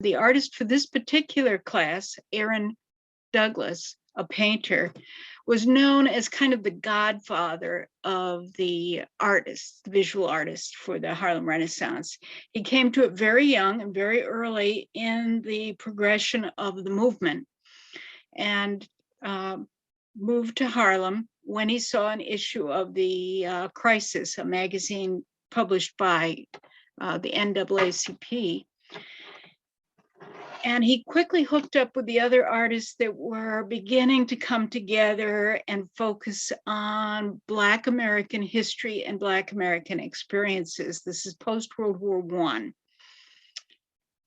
The artist for this particular class, Aaron Douglas, a painter, was known as kind of the godfather of the artists, the visual artists for the Harlem Renaissance. He came to it very young and very early in the progression of the movement, and moved to Harlem when he saw an issue of the Crisis, a magazine published by the NAACP. And he quickly hooked up with the other artists that were beginning to come together and focus on Black American history and Black American experiences. This is post-World War I.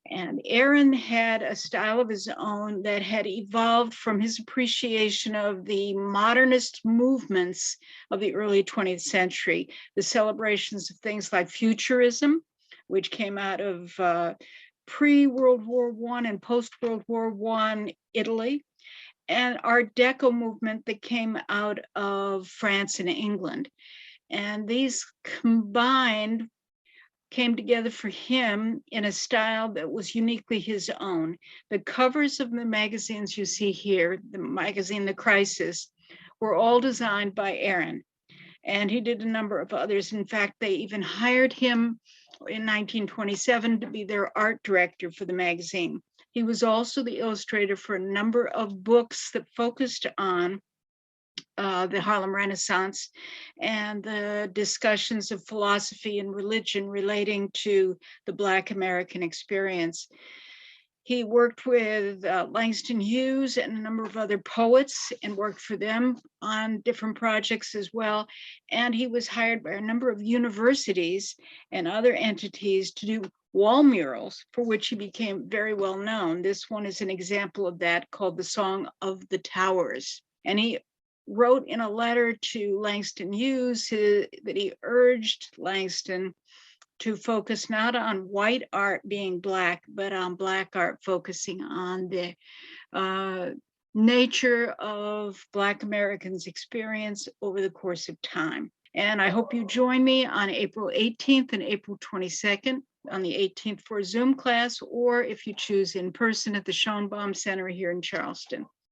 And Aaron had a style of his own that had evolved from his appreciation of the modernist movements of the early 20th century, the celebrations of things like futurism, which came out of pre-World War I and post-World War I Italy, and Art Deco movement that came out of France and England. And these combined came together for him in a style that was uniquely his own. The covers of the magazines you see here, the magazine The Crisis, were all designed by Aaron. And he did a number of others. In fact, they even hired him in 1927 to be their art director for the magazine. He was also the illustrator for a number of books that focused on the Harlem Renaissance and the discussions of philosophy and religion relating to the Black American experience. He worked with Langston Hughes and a number of other poets and worked for them on different projects as well. And he was hired by a number of universities and other entities to do wall murals, for which he became very well known. This one is an example of that, called The Song of the Towers. And he wrote in a letter to Langston Hughes that he urged Langston to focus not on white art being Black, but on Black art focusing on the nature of Black Americans' experience over the course of time. And I hope you join me on April 18th and April 22nd, on the 18th for a Zoom class, or if you choose in person at the Schoenbaum Center here in Charleston.